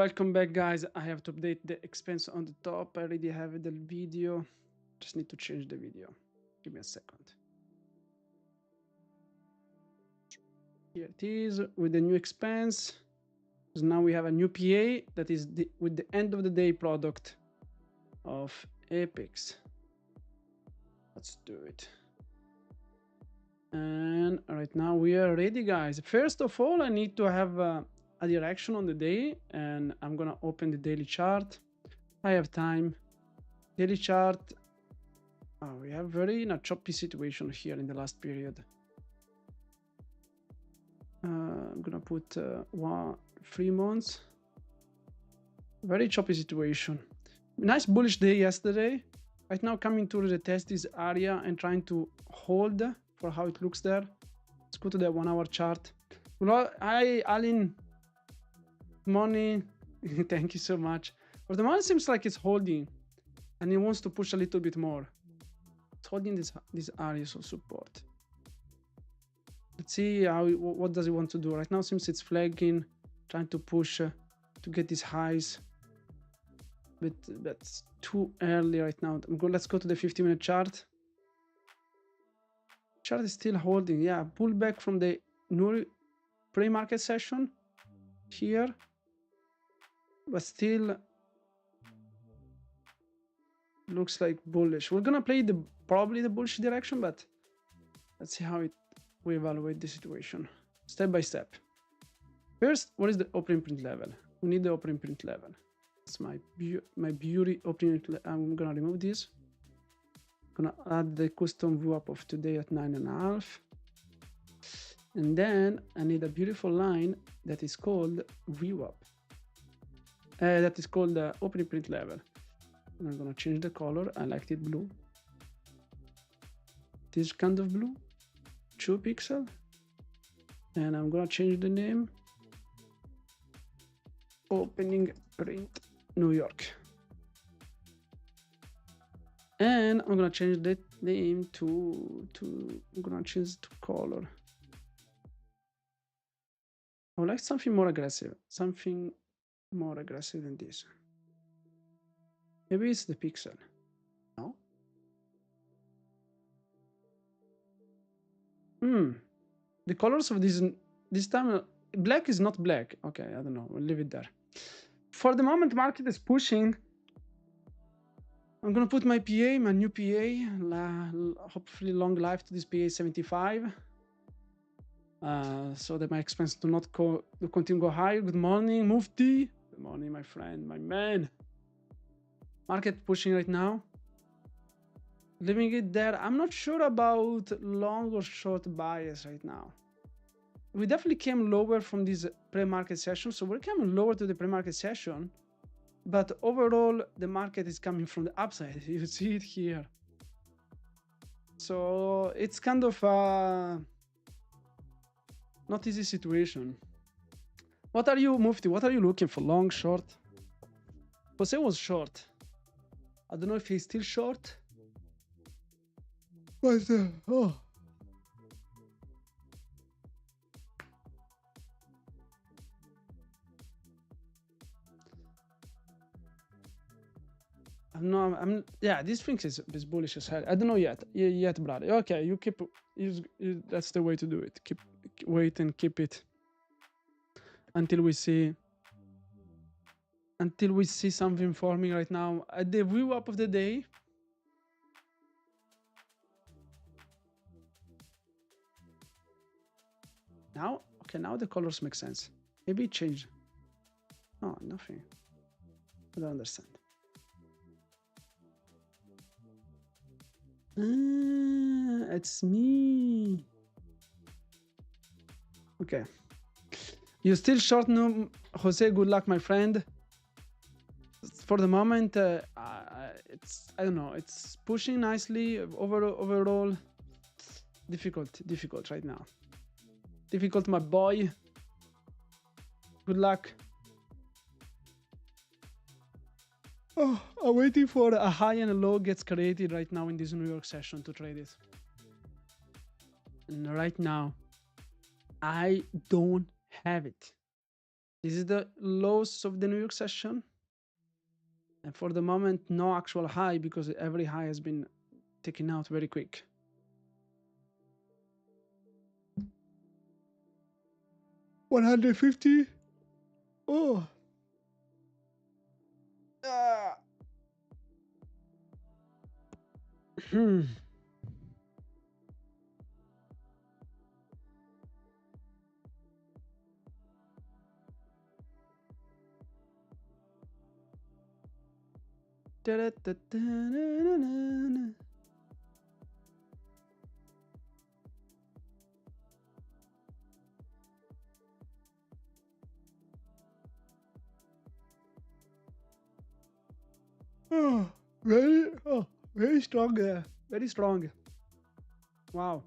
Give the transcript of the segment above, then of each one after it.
welcome back, guys. I have to update the expense on the top. I already have the video. Just need to change the video. Give me a second. Here it is with the new expense. So now we have a new PA that is with the end of the day product of Apex. Let's do it. And right now we are ready, guys. First of all, I need to have a direction on the day, and I'm gonna open the daily chart. I have time. Daily chart. Oh, we have very choppy situation here in the last period. I'm gonna put 3 months. Very choppy situation. Nice bullish day yesterday. Right now coming to retest this area and trying to hold for how it looks there. Let's go to the 1 hour chart. Hi Alin. Money. Thank you so much. But the money seems like it's holding and it wants to push a little bit more. It's holding these areas of support. Let's see what does it want to do. Right now seems it's flagging, trying to push to get these highs. But that's too early right now. Let's go to the 50-minute chart. Chart is still holding. Yeah, pullback from the new pre-market session here, but still looks like bullish. We're gonna play probably the bullish direction, but let's see how we evaluate the situation step by step. First, what is the opening print level? We need the opening print level. It's my beauty opening. I'm gonna remove this. Gonna add the custom view up of today at 9.5, and then I need a beautiful line that is called view up. That is called the opening print level. And I'm gonna change the color. I liked it blue. This kind of blue, 2 pixel, and I'm gonna change the name. Opening print New York. And I'm gonna change the name to I'm gonna change to color. I would like something more aggressive. Something more aggressive than this. Maybe it's the pixel. No? The colors of this time black is not black. Okay, I don't know. We'll leave it there. For the moment, market is pushing. I'm gonna put my PA, my new PA, hopefully long life to this PA 75, so that my expense do not continue to go higher. Good morning, Mufti. Good morning, my friend, my man. Market pushing right now. Leaving it there. I'm not sure about long or short bias right now. We definitely came lower from this pre-market session, so we're coming lower to the pre-market session. But overall, the market is coming from the upside. You see it here. So it's kind of a not easy situation. What are you, Mufti? What are you looking for? Long, short? Jose was short. I don't know if he's still short. But oh. Yeah, this thing is bullish as hell. I don't know yet, brother. Okay, you keep. That's the way to do it. Wait and keep it until we see something forming. Right now, at the view up of the day. Now, okay, now the colors make sense. Maybe it changed. Oh, nothing. I don't understand. It's me. Okay. You still short, no, Jose? Good luck, my friend. For the moment, I don't know. It's pushing nicely. Overall, difficult right now. Difficult, my boy. Good luck. Oh, I'm waiting for a high and a low gets created right now in this New York session to trade it. And right now, I don't have it. This is the lows of the New York session. And for the moment, no actual high because every high has been taken out very quick. $150. Oh. Oh, very strong there. Very strong. Wow.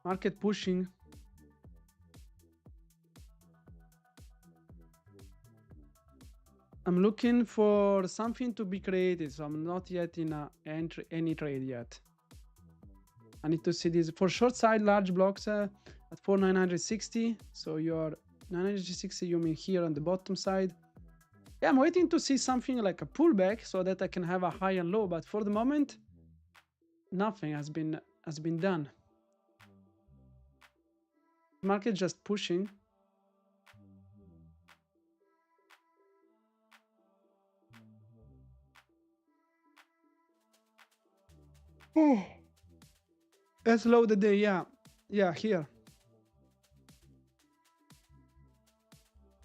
Market pushing. I'm looking for something to be created, so I'm not yet in any trade yet. I need to see this for short side large blocks at 4,960. So you're 960, you mean here on the bottom side. Yeah, I'm waiting to see something like a pullback so that I can have a high and low, but for the moment, nothing has been done. Market just pushing. Oh, let's load the day. Yeah, here.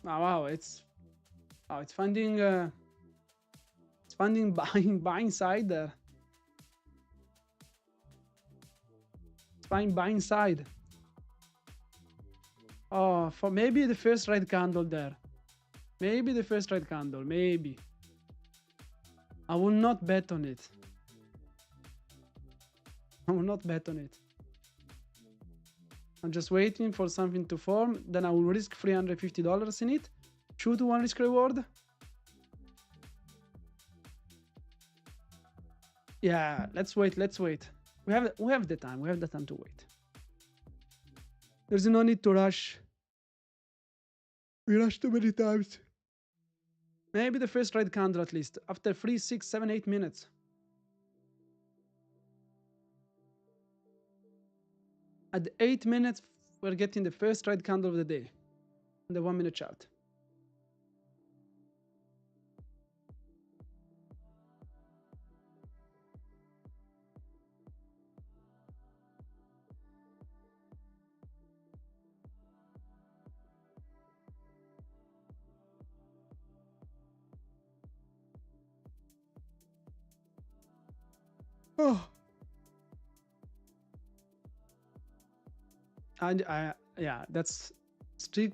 Oh, wow, it's finding buying side there. It's finding buying side. Oh, for maybe the first red candle there. Maybe the first red candle. Maybe. I will not bet on it. I will not bet on it. I'm just waiting for something to form. Then I will risk $350 in it. 2 to 1 risk reward. Yeah, let's wait. We have the time. We have the time to wait. There's no need to rush. We rush too many times. Maybe the first red candle at least. After 3, 6, 7, 8 minutes. At 8 minutes, we're getting the first red candle of the day. On the 1 minute chart. Oh. And yeah, that's still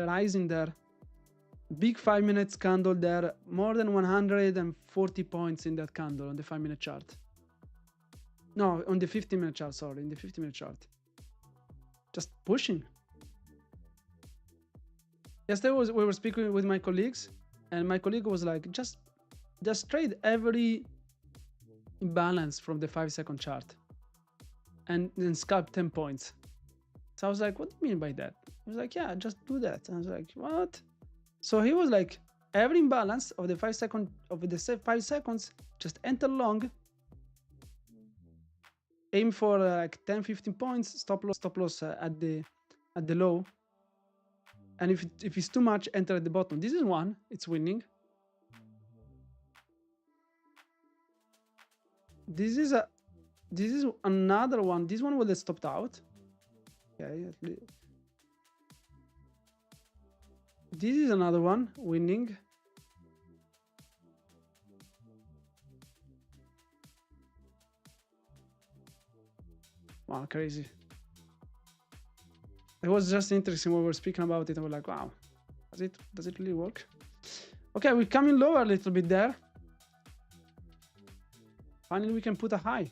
rising there. Big 5 minutes candle there, more than 140 points in that candle on the 5 minute chart. No, on the 15 minute chart, sorry, in the 15 minute chart. Just pushing. Yesterday we were speaking with my colleagues, and my colleague was like, just trade every imbalance from the 5-second chart and then scalp 10 points. So I was like, what do you mean by that? He was like, yeah, just do that. And I was like, what? So he was like, every imbalance of the 5 seconds, just enter long, aim for like 10-15 points, stop loss at the low, and if it's too much, enter at the bottom. This is one, it's winning. This is another one. This one was stopped out. Okay, this is another one winning. Wow, crazy. It was just interesting when we were speaking about it. I was like, wow, does it really work? Okay, we're coming lower a little bit there. Finally, we can put a high.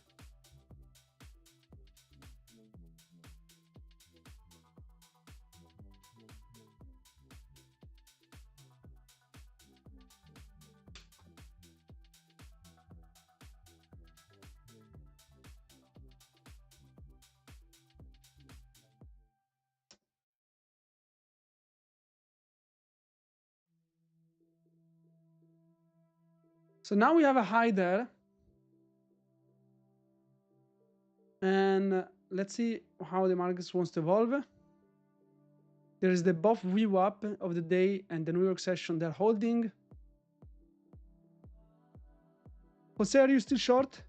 So now we have a high there. And let's see how the markets wants to evolve. There is the both VWAP of the day and the New York session they're holding. Jose, are you still short?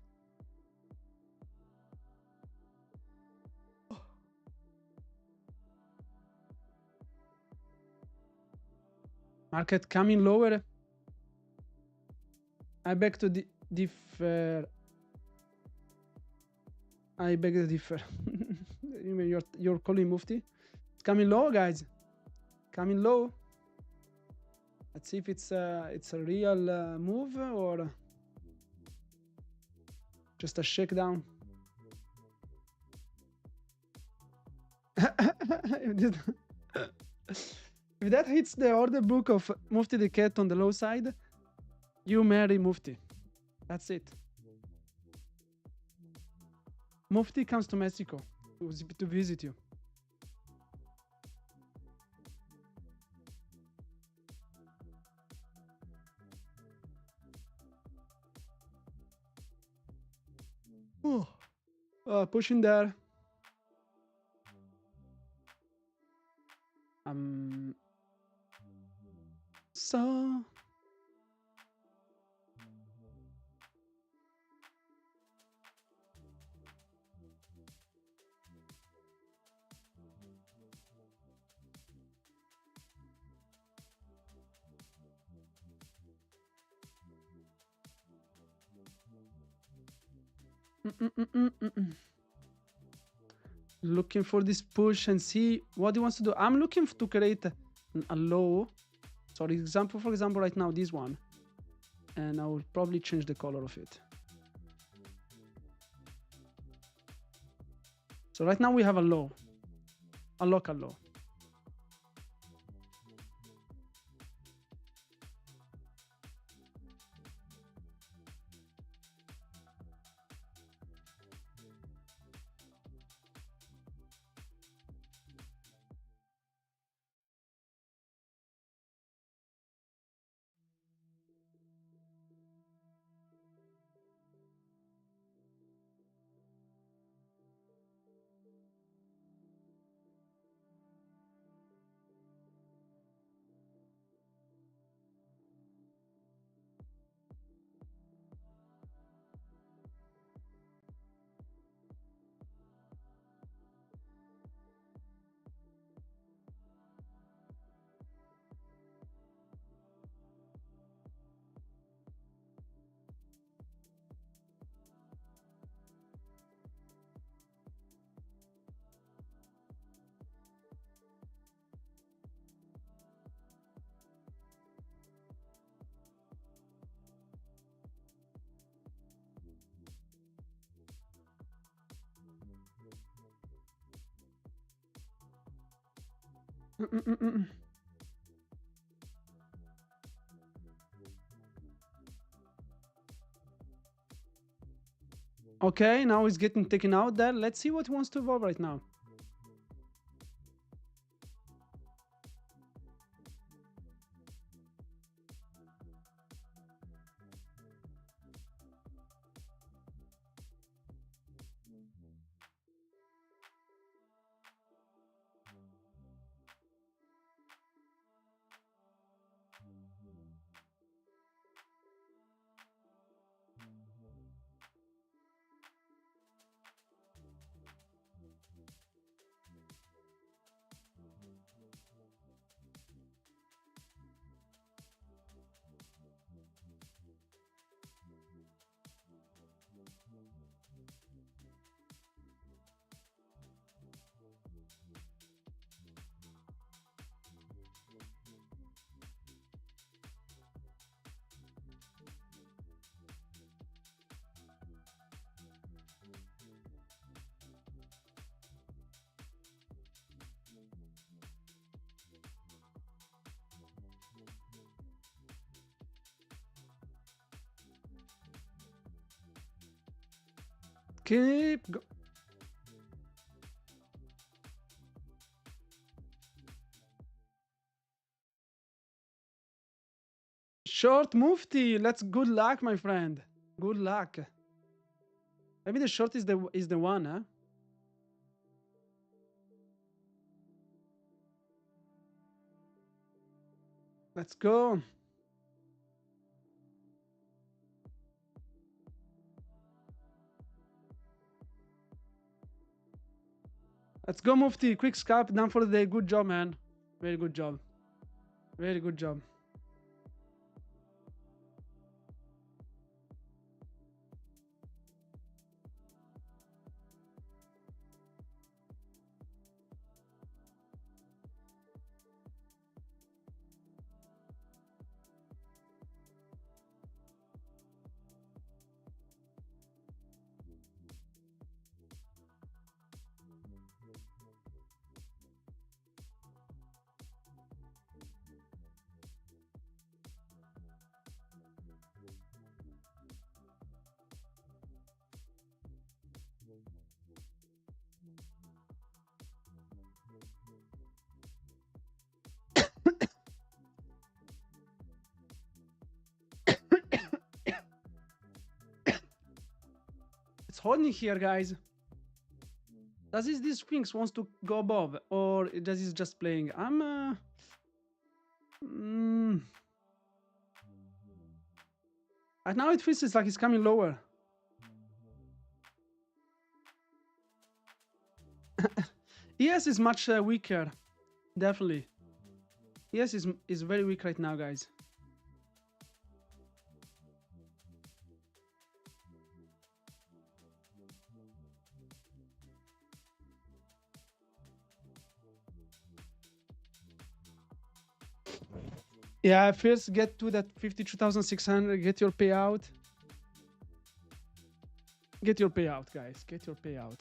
Market coming lower. I beg to differ. I beg to differ. You're calling Mufti. It's coming low, guys. Coming low. Let's see if it's a real move or just a shakedown. If that hits the order book of Mufti the Cat on the low side, you marry Mufti. That's it. Mufti comes to Mexico to visit you. Pushing there. So looking for this push and see what he wants to do. I'm looking to create a low. So for example, right now this one, and I will probably change the color of it. So right now we have a low, a local low. Okay, now it's getting taken out there. Let's see what he wants to evolve right now. Keep go. Short Mufti, let's good luck, my friend. Good luck. Maybe the short is the one, huh? Let's go. Let's go, Mufti. Quick scalp, done for the day. Good job, man. Very good job. Very good job. It's holding here, guys. Does this Sphinx wants to go above, or does it just playing? I'm right now it feels like it's coming lower. ES is much weaker, definitely. ES is very weak right now, guys. Yeah, first get to that 52,600, get your payout. Get your payout, guys. Get your payout.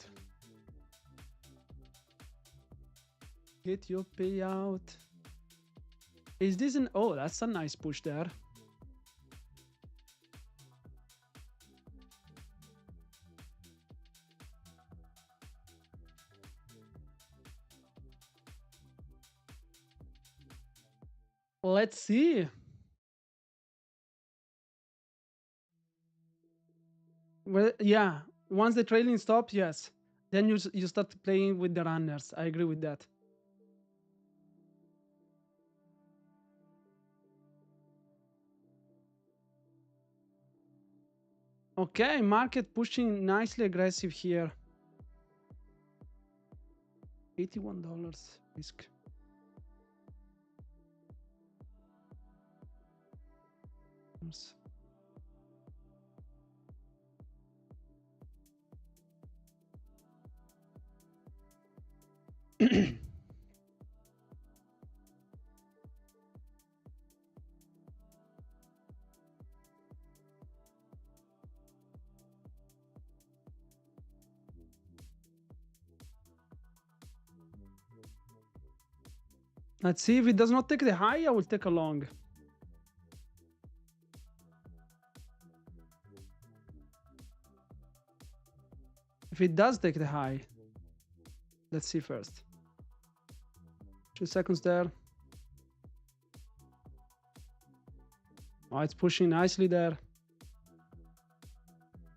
Get your payout. Is this an... Oh, that's a nice push there. Let's see. Well, yeah, once the trailing stops, yes. Then you start playing with the runners. I agree with that. Okay, market pushing nicely aggressive here. $81 risk. Let's see if it does not take the high, I will take a long. If it does take the high, let's see first. 2 seconds there. Oh, it's pushing nicely there.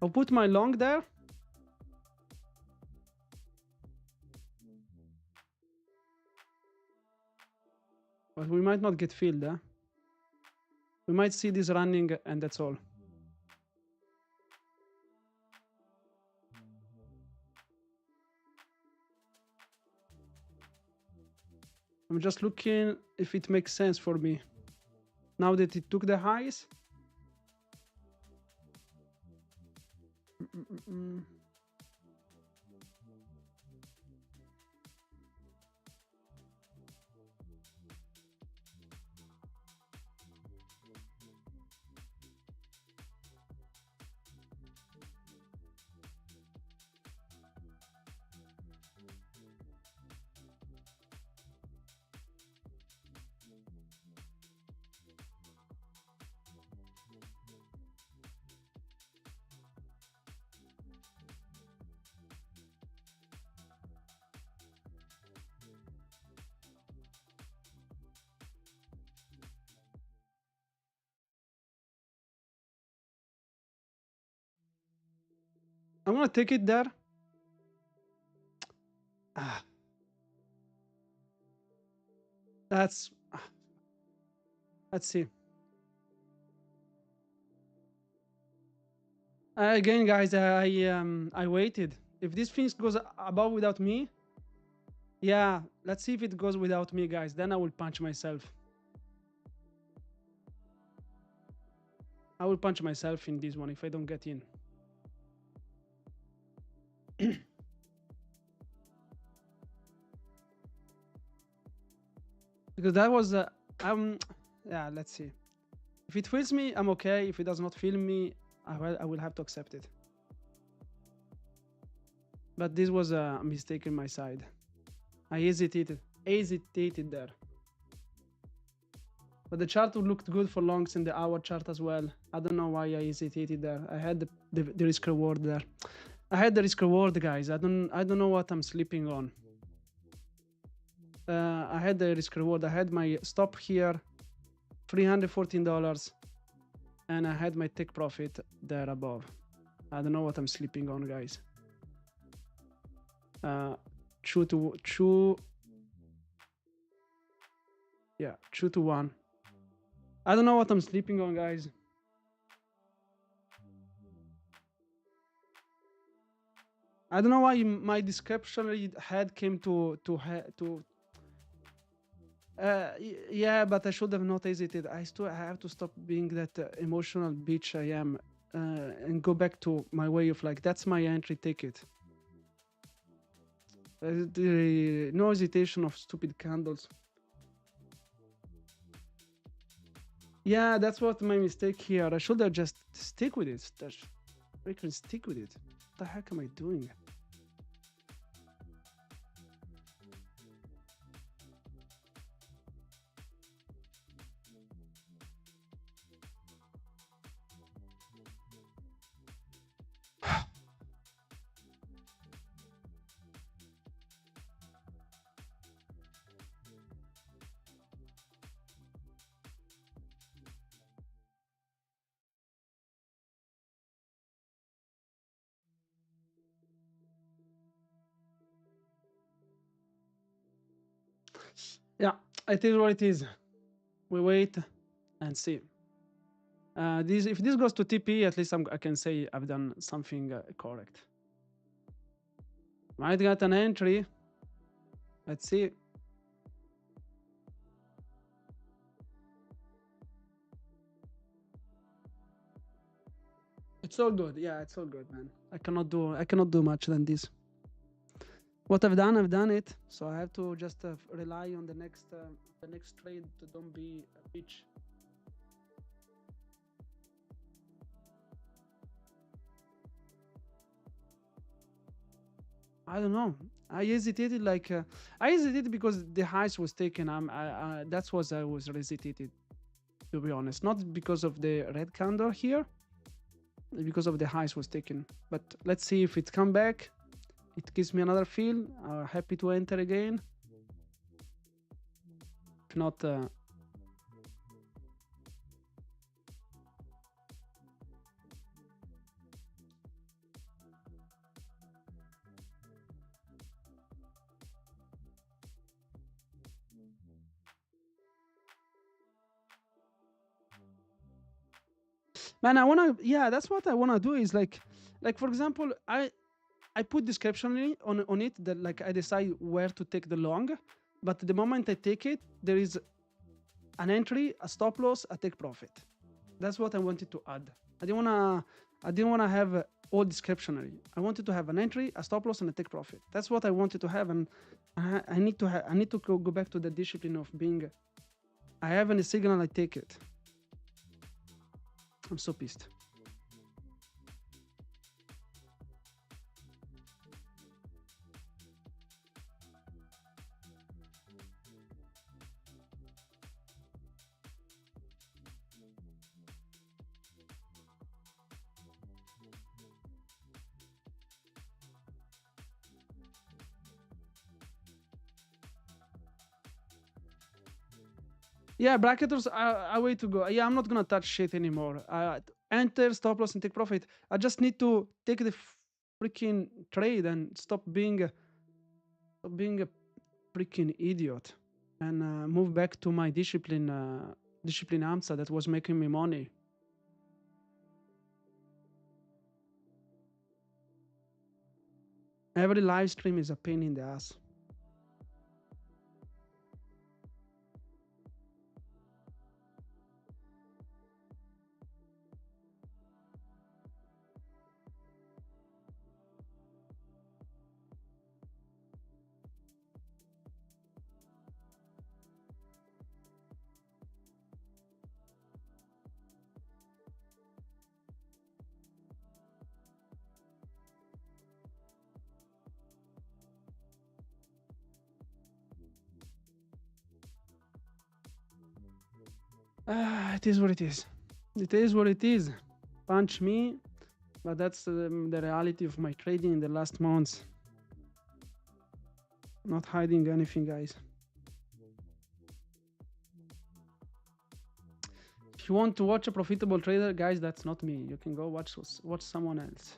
I'll put my long there. But we might not get filled, huh? We might see this running and that's all. I'm just looking if it makes sense for me. Now that it took the highs. I'm gonna take it there. Ah, that's let's see. Again, guys, I waited. If this thing goes above without me, yeah, let's see if it goes without me, guys. Then I will punch myself. I will punch myself in this one if I don't get in. Because that was yeah, let's see. If it fills me, I'm okay. If it does not fill me, I will have to accept it. But this was a mistake on my side. I hesitated there. But the chart looked good for longs in the hour chart as well. I don't know why I hesitated there. I had the risk reward there. I had the risk reward, guys. I don't know what I'm sleeping on. I had the risk reward. I had my stop here, $314, and I had my take profit there above. I don't know what I'm sleeping on, guys. 2 to 1. I don't know what I'm sleeping on, guys. I don't know why my discretionary head came to yeah, but I should have not hesitated. I have to stop being that emotional bitch I am and go back to my way of like, that's my entry ticket. No hesitation of stupid candles. Yeah, that's what my mistake here. I should have just stick with it. I can stick with it. What the heck am I doing? Yeah, it is what it is. We wait and see. If this goes to TP, at least I can say I've done something correct. Might get an entry. Let's see. It's all good. Yeah, it's all good, man. I cannot do much than this. What I've done it. So I have to just rely on the next trade to don't be a bitch. I don't know. I hesitated because the highs was taken. That's what I was hesitated, to be honest. Not because of the red candle here, because of the highs was taken. But let's see if it come back. It gives me another feel. Happy to enter again. If not, man, that's what I wanna do is like for example, I put description on it that like I decide where to take the long, but the moment I take it, there is an entry, a stop loss, a take profit. That's what I wanted to add. I didn't wanna have all discretionary. I wanted to have an entry, a stop loss, and a take profit. That's what I wanted to have, and I need to go back to the discipline of being. I have any signal, I take it. I'm so pissed. Yeah, bracketers are way to go. Yeah, I'm not gonna touch shit anymore. Enter, stop loss, and take profit. I just need to take the freaking trade and stop being a freaking idiot and move back to my discipline Hamza that was making me money. Every live stream is a pain in the ass. It is what it is. It is what it is. Punch me, but that's the reality of my trading in the last months. Not hiding anything, guys. If you want to watch a profitable trader, guys, that's not me. You can go watch someone else.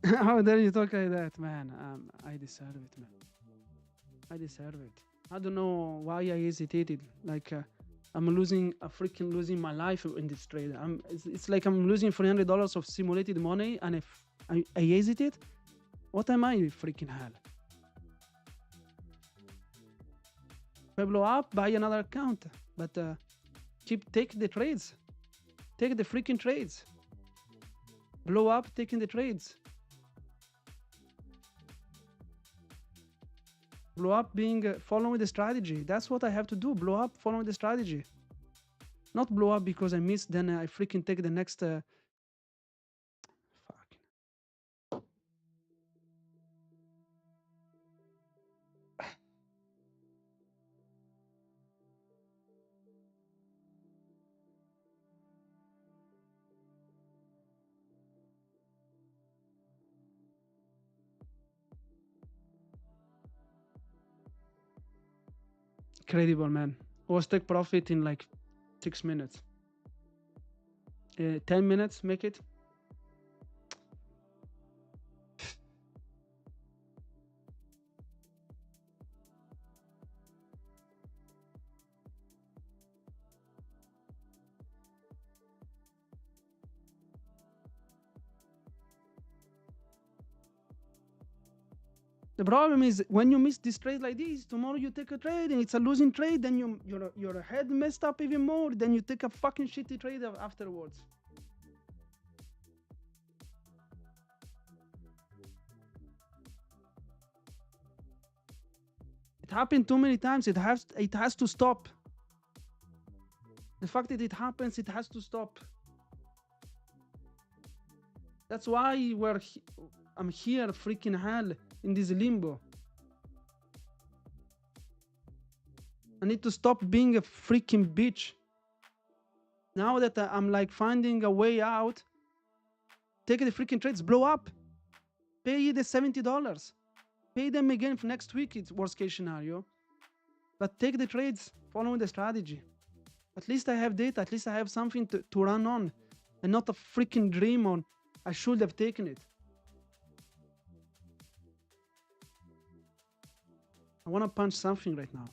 How dare you talk like that, man? I deserve it, man. I deserve it. I don't know why I hesitated. Like I'm losing my life in this trade. It's like I'm losing $300 of simulated money, and if I hesitate, what am I freaking hell? If I blow up, buy another account, but take the trades, take the freaking trades. Blow up, taking the trades. Blow up being following the strategy. That's what I have to do. Blow up following the strategy. Not blow up because I missed, then I freaking take the next fuck. Incredible, man. Was take profit in like 6 minutes. 10 minutes, make it. The problem is when you miss this trade like this, tomorrow you take a trade and it's a losing trade, then your head messed up even more, then you take a fucking shitty trade afterwards. It happened too many times. It has to stop. The fact that it happens, it has to stop. That's why I'm here freaking hell in this limbo. I need to stop being a freaking bitch. Now that I'm like finding a way out, take the freaking trades, blow up, pay the $70, pay them again for next week. It's worst case scenario, but take the trades following the strategy. At least I have data. At least I have something to run on, and not a freaking dream on. I should have taken it. I want to punch something right now.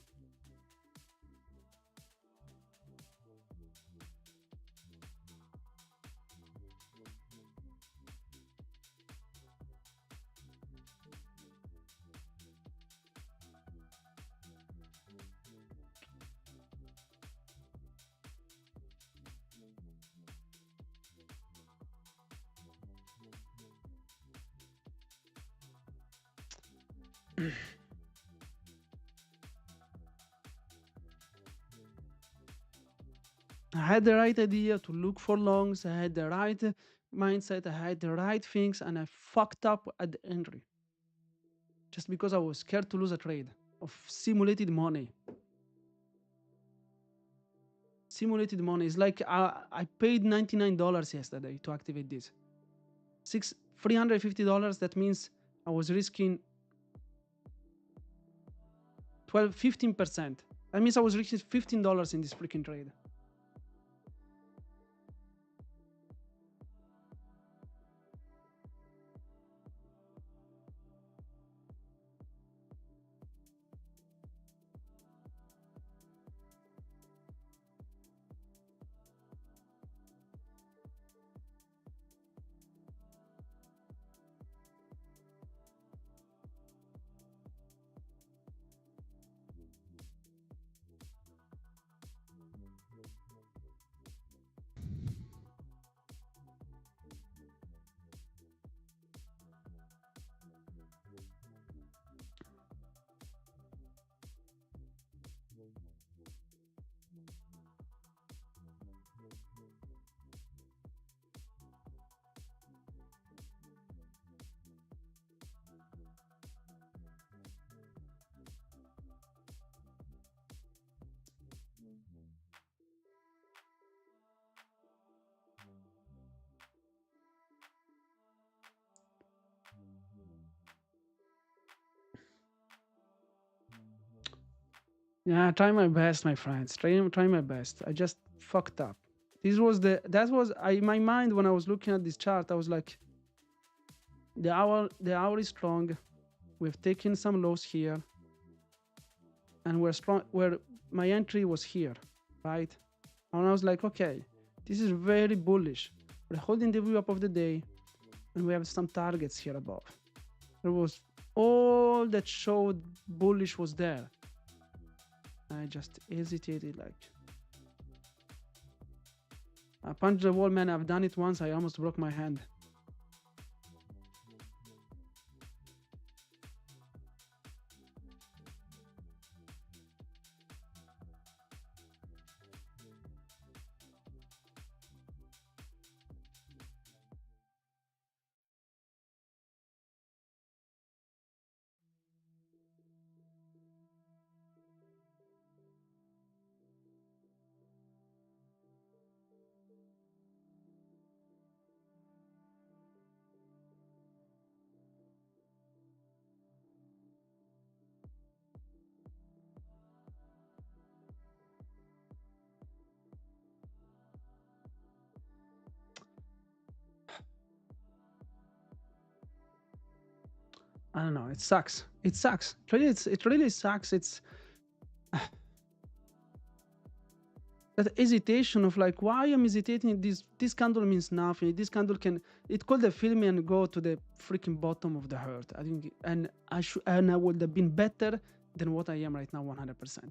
I had the right idea to look for longs. I had the right mindset. I had the right things, and I fucked up at the entry just because I was scared to lose a trade of simulated money. Simulated money is like I paid $99 yesterday to activate this. $350. That means I was risking 15%. That means I was risking $15 in this freaking trade. Yeah, try my best, my friends. Try my best. I just fucked up. That was in my mind when I was looking at this chart. I was like, the hour is strong. We've taken some loss here, and we're strong. Where my entry was here, right? And I was like, okay, this is very bullish. We're holding the view up of the day, and we have some targets here above. There was all that showed bullish was there. I just hesitated, like I punched the wall, man. I've done it once. I almost broke my hand. I don't know. It sucks. It sucks. It really sucks. It's that hesitation of like, why I'm hesitating. This candle means nothing. This candle it could have filled me and go to the freaking bottom of the hurt. I think, and I would have been better than what I am right now, 100%.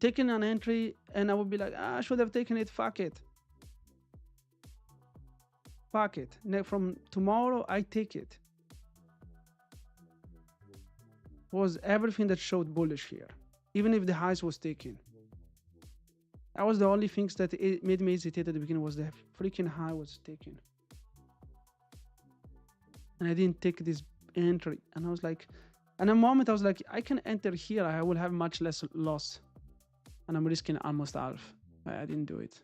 Taking an entry, and I would be like, I should have taken it. Fuck it. Fuck it. From tomorrow, I take it. Was everything that showed bullish here, even if the highs was taken. That was the only things that it made me hesitate at the beginning, was the freaking high was taken. And I didn't take this entry. And I was like, in a moment I was like, I can enter here, I will have much less loss. And I'm risking almost half. I didn't do it.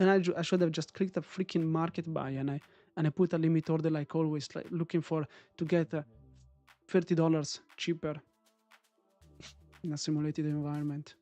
And I should have just clicked a freaking market buy, and I put a limit order like always, like looking to get $30 cheaper in a simulated environment.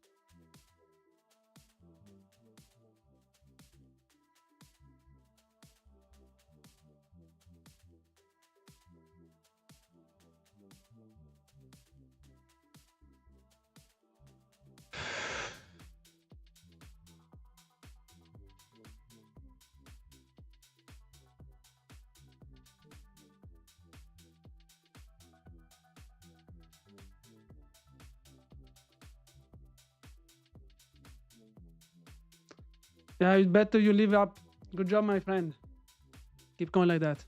Yeah, it's better you live up. Good job, my friend. Keep going like that.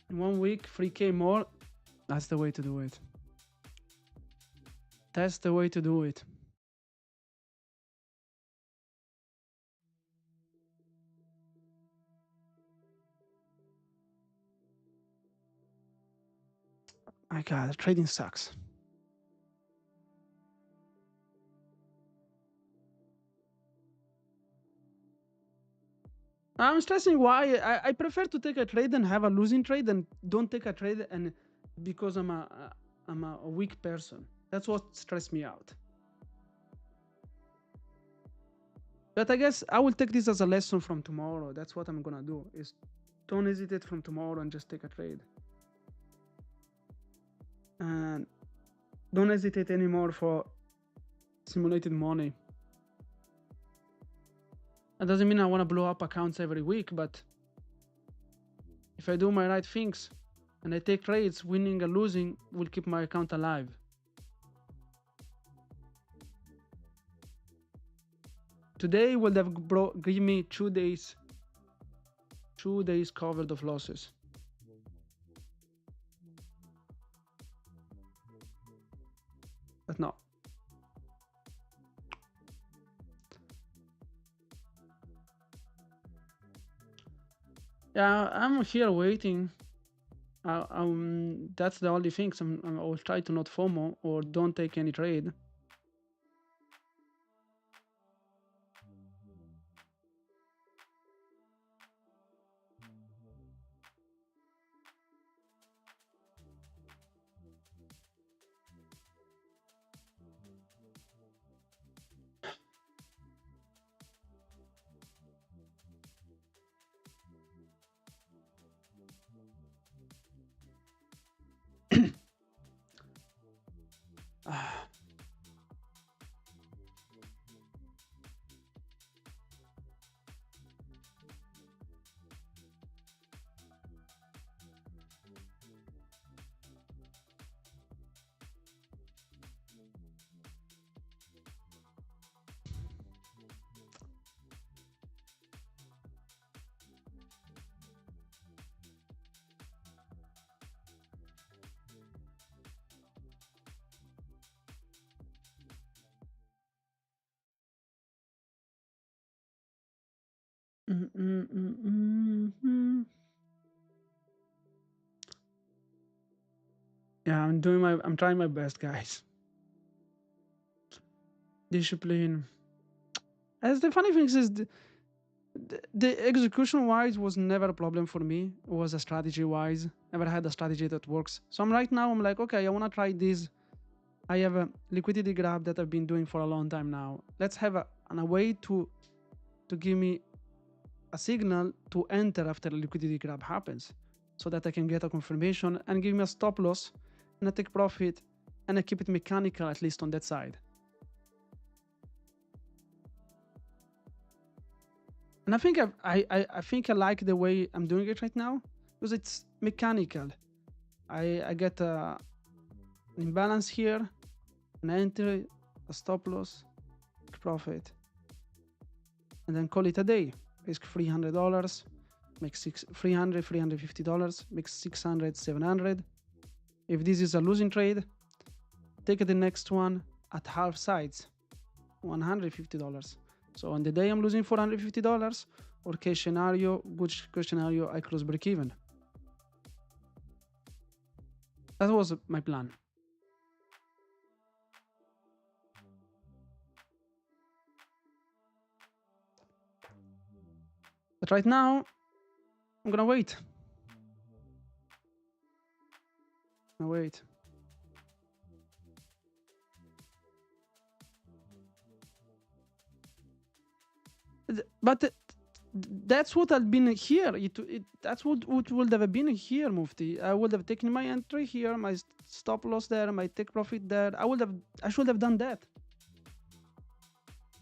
In 1 week, 3K more. That's the way to do it. That's the way to do it. My God, trading sucks. I'm stressing why I prefer to take a trade and have a losing trade than don't take a trade and because I'm a weak person. That's what stressed me out. But I guess I will take this as a lesson from tomorrow. That's what I'm gonna do, is don't hesitate from tomorrow and just take a trade. And don't hesitate anymore for simulated money. That doesn't mean I want to blow up accounts every week, but if I do my right things and I take trades, winning or losing will keep my account alive. Today will have give me 2 days covered of losses. But no. Yeah, I'm here waiting. That's the only thing. I will try to not FOMO or don't take any trade. Yeah, I'm trying my best, guys. Discipline. As the funny thing is, the execution wise was never a problem for me. It was a strategy wise. Never had a strategy that works. So I'm like, okay, I want to try this. I have a liquidity grab that I've been doing for a long time now. Let's have a way to give me a signal to enter after the liquidity grab happens, so that I can get a confirmation and give me a stop loss and I take profit and I keep it mechanical, at least on that side. And I think I like the way I'm doing it right now because it's mechanical. I get an imbalance here, an entry, a stop loss, profit, and then call it a day. Risk $300, makes $350, makes 600, 700. If this is a losing trade, take the next one at half sides, $150. So on the day I'm losing $450, or case scenario, good case scenario, I close break even. That was my plan. But right now, I'm gonna wait. Wait. But that's what I've been here. That's what would have been here, Mufti. I would have taken my entry here, my stop loss there, my take profit there. I should have done that.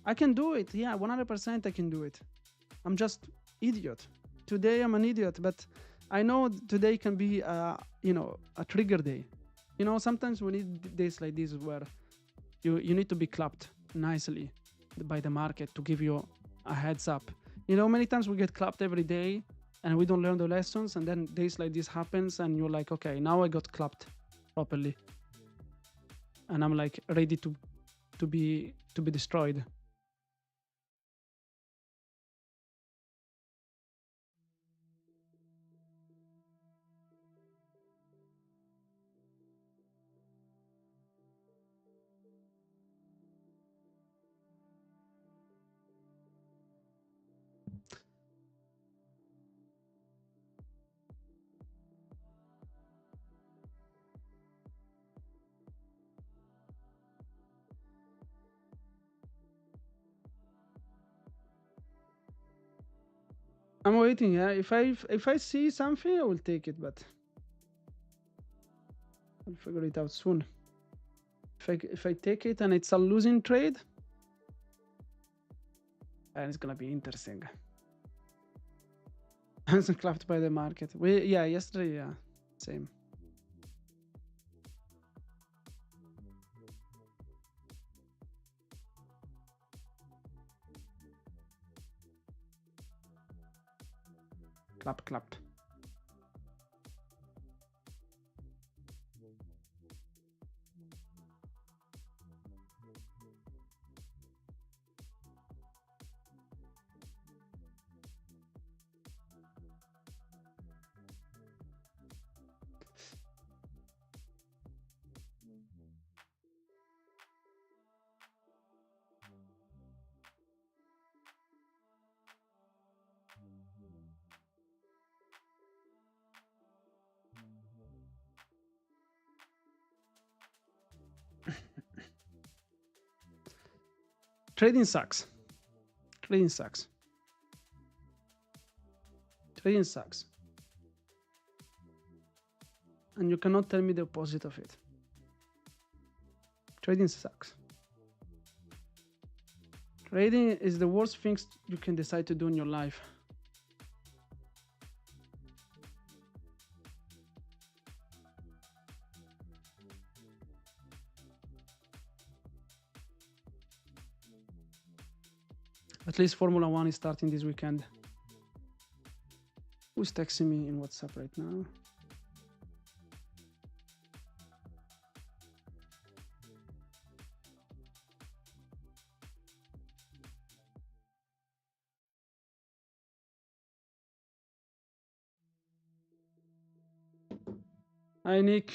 I can do it. Yeah, 100% I can do it. I'm just idiot. Today I'm an idiot, but I know today can be a trigger day. Sometimes we need days like this where you need to be clapped nicely by the market to give you a heads up. Many times we get clapped every day and we don't learn the lessons, and then days like this happens and you're like, okay, now I got clapped properly. and I'm like ready to be destroyed. I'm waiting. Yeah, if I see something, I will take it, but I'll figure it out soon. If I take it and it's a losing trade, and it's gonna be interesting. It's clapped by the market. Yeah, yesterday, yeah, same. Clap. Trading sucks. Trading sucks. Trading sucks. And you cannot tell me the opposite of it. Trading sucks. Trading is the worst thing you can decide to do in your life. At least Formula 1 is starting this weekend. Who's texting me in WhatsApp right now? Hi, Nick.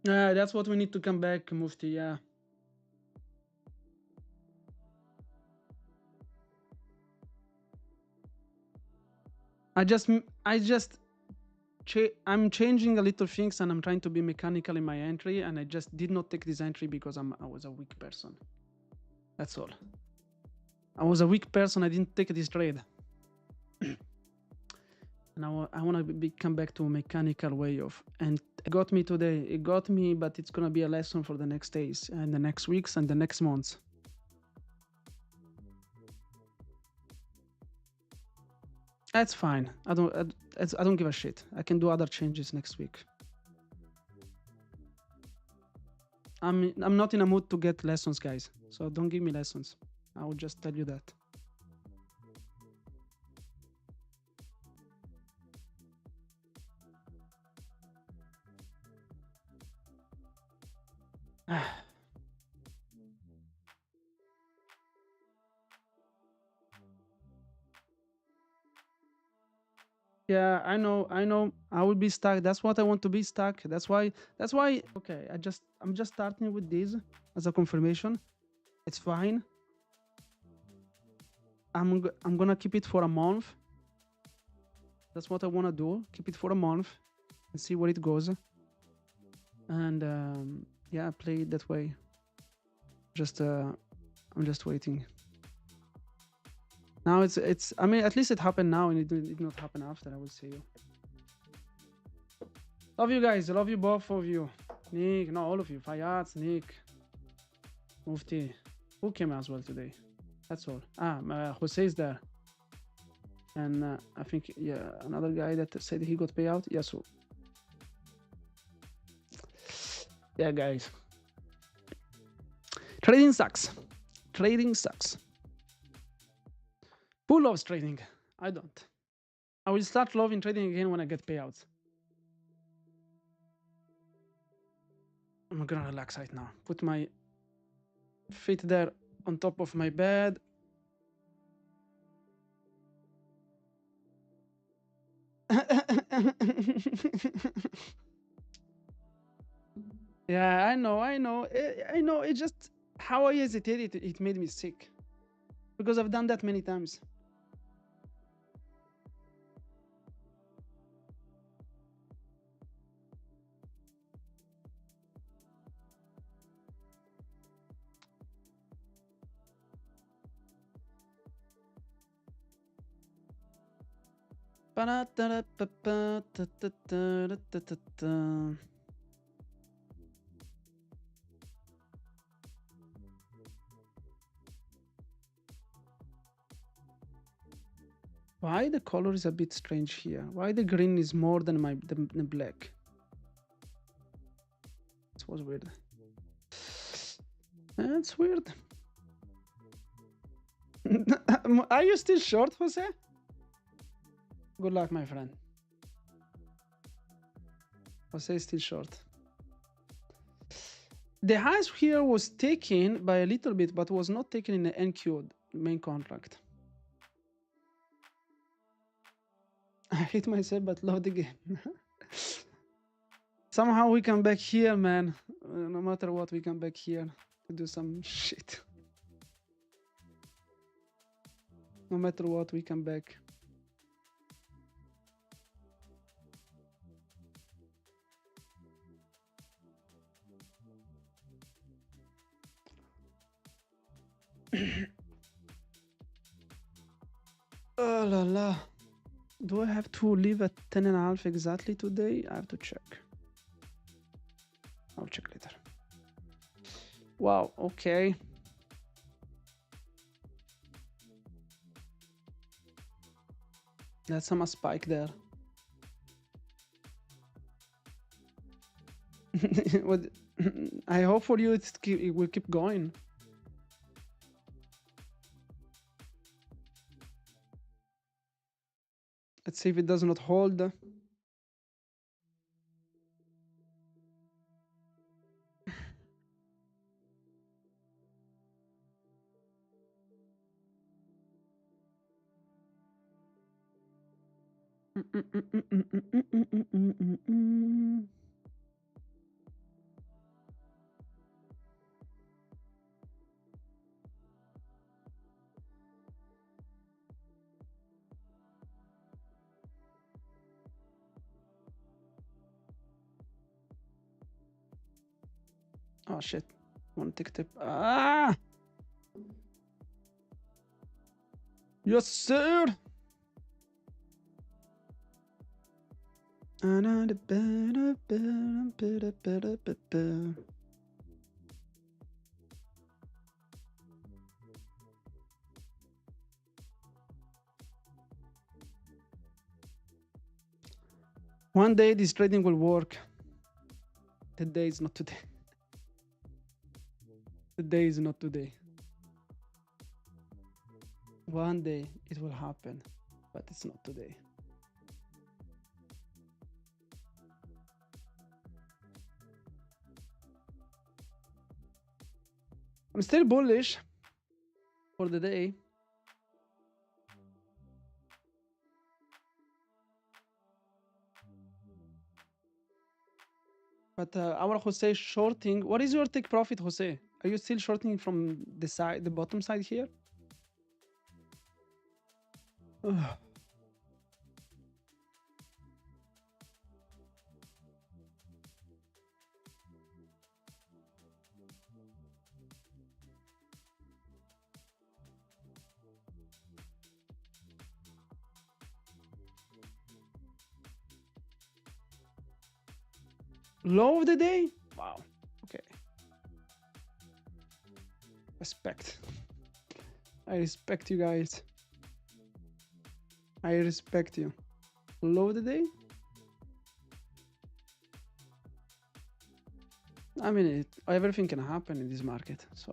That's what we need to come back, Mufti. Yeah. I'm changing a little things and I'm trying to be mechanical in my entry, and I just did not take this entry because I was a weak person. That's all. I was a weak person. I didn't take this trade. And I want to come back to a mechanical way of, and it got me today. It got me, but it's going to be a lesson for the next days and the next weeks and the next months. That's fine. I don't give a shit. I can do other changes next week. I'm not in a mood to get lessons, guys. So don't give me lessons. I will just tell you that. Yeah, I know. I will be stuck. That's what I want to be stuck. That's why. Okay, I'm just starting with this as a confirmation. It's fine. I'm gonna keep it for a month. That's what I want to do. Keep it for a month and see where it goes. And yeah, play it that way. I'm just waiting. Now it's. I mean, at least it happened now, and it did not happen after. I will see you. Love you guys. I love you, both of you. Nick, no, all of you. Fayaz, Nick, Mufti. Who came as well today? That's all. Jose is there. And I think, yeah, another guy that said he got payout. Yeah, so. Yeah, guys. Trading sucks. Trading sucks. Who loves trading? I don't. I will start loving trading again when I get payouts. I'm gonna relax right now. Put my feet there on top of my bed. Yeah, I know. I know. It just how I hesitated. It made me sick because I've done that many times. Why the color is a bit strange here? Why the green is more than the black? It was weird. That's weird. Are you still short, Jose? Good luck, my friend. Jose is still short. The highs here was taken by a little bit, but was not taken in the NQ main contract. I hate myself, but love the game. Somehow we come back here, man. No matter what, we come back here to do some shit. No matter what, we come back. Oh la la. Do I have to leave at 10.5 exactly today? I have to check. I'll check later. Wow, okay. That's some spike there. What? I hope for you it will keep going. Let's see if it does not hold. Oh shit. One tick tip. Ah! Yes, sir! One day this trading will work. The day is not today. The day is not today. One day it will happen, but it's not today. I'm still bullish for the day. But our Jose shorting. What is your take profit, Jose? Are you still shorting from the side, the bottom side here? Low of the day? Wow. Okay. Respect. I respect you guys. I respect you. Low of the day? I mean, everything can happen in this market, so.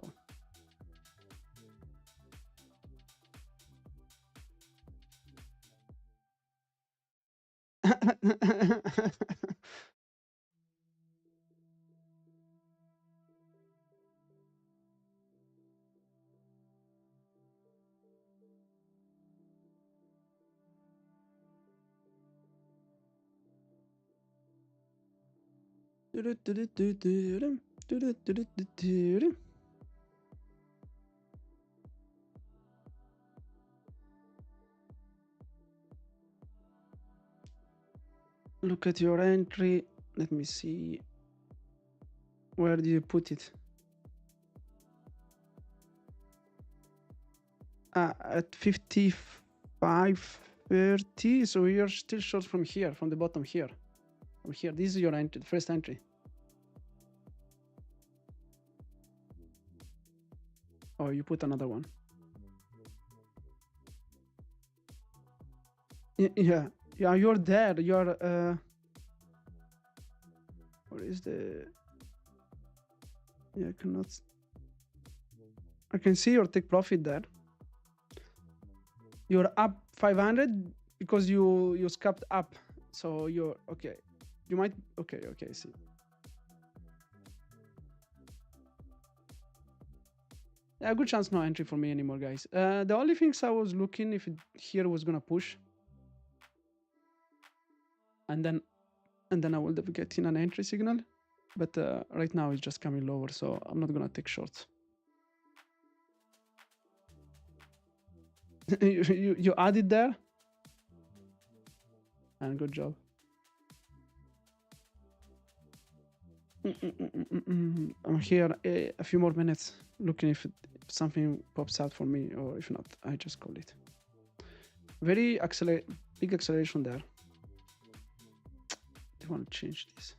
Look at your entry. Let me see. Where do you put it? At 55.30. So you're still short from here, from the bottom here. From here. This is your entry, first entry. Oh, you put another one. Yeah, you're there. You're what is the? Yeah, I can see your take profit there. You're up 500 because you scalped up. So you're okay. You might okay. See. Yeah, good chance no entry for me anymore, guys. The only things I was looking if here was gonna push, and then I will be getting an entry signal, but right now it's just coming lower, so I'm not gonna take shorts. you added there, and good job. I'm here a few more minutes looking if something pops out for me, or if not, I just call it. Very big acceleration there. I want to change this.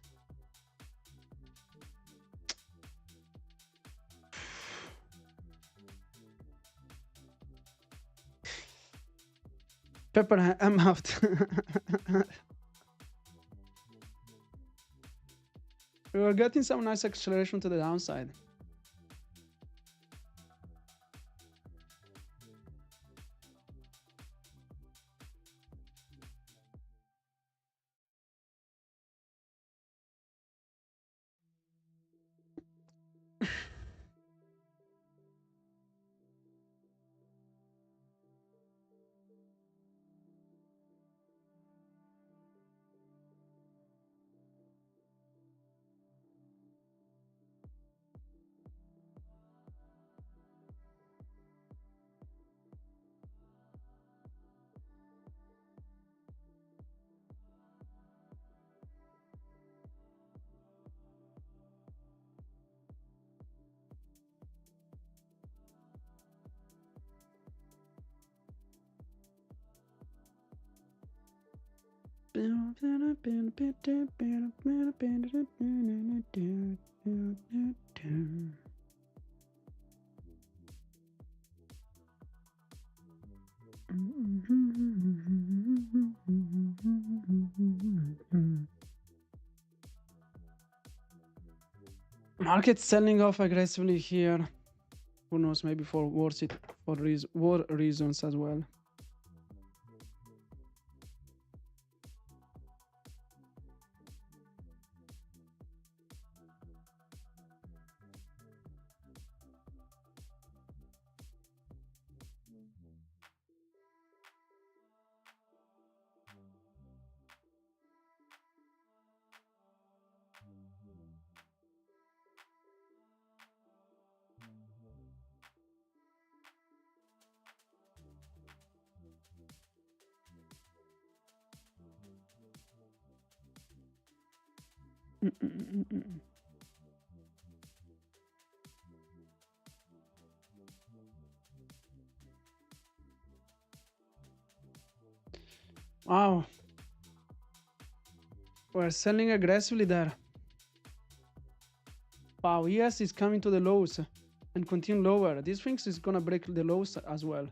Pepper, I'm out. We were getting some nice acceleration to the downside. Market selling off aggressively here. Who knows, maybe for war reasons as well. Wow. We're selling aggressively there. Wow, yes, it's coming to the lows and continue lower. This thing is gonna break the lows as well.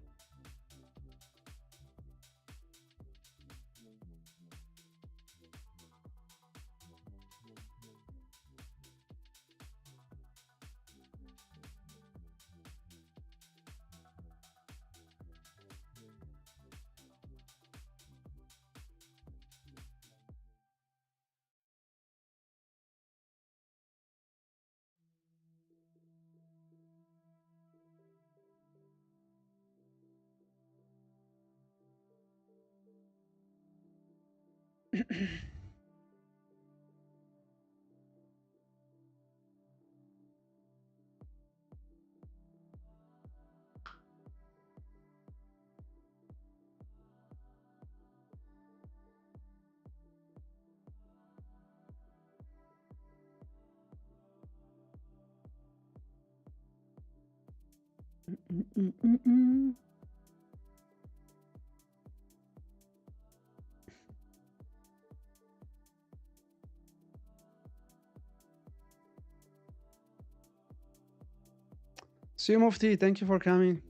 See you, Mufti. Thank you for coming.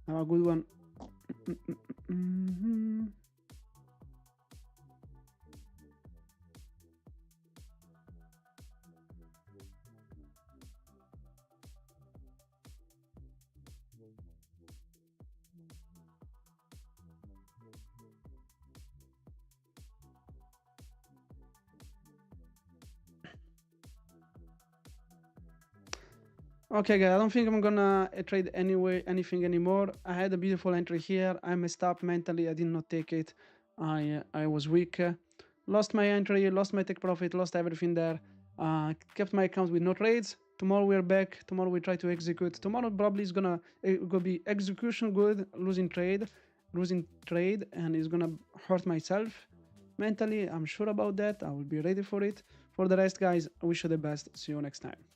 Have a good one. Okay, guys, I don't think I'm gonna trade anything anymore. I had a beautiful entry here. I messed up mentally. I did not take it. I was weak. Lost my entry, lost my take profit, lost everything there. Kept my account with no trades. Tomorrow we're back. Tomorrow we try to execute. Tomorrow probably is gonna be execution good, losing trade, and it's gonna hurt myself mentally. I'm sure about that. I will be ready for it. For the rest, guys, I wish you the best. See you next time.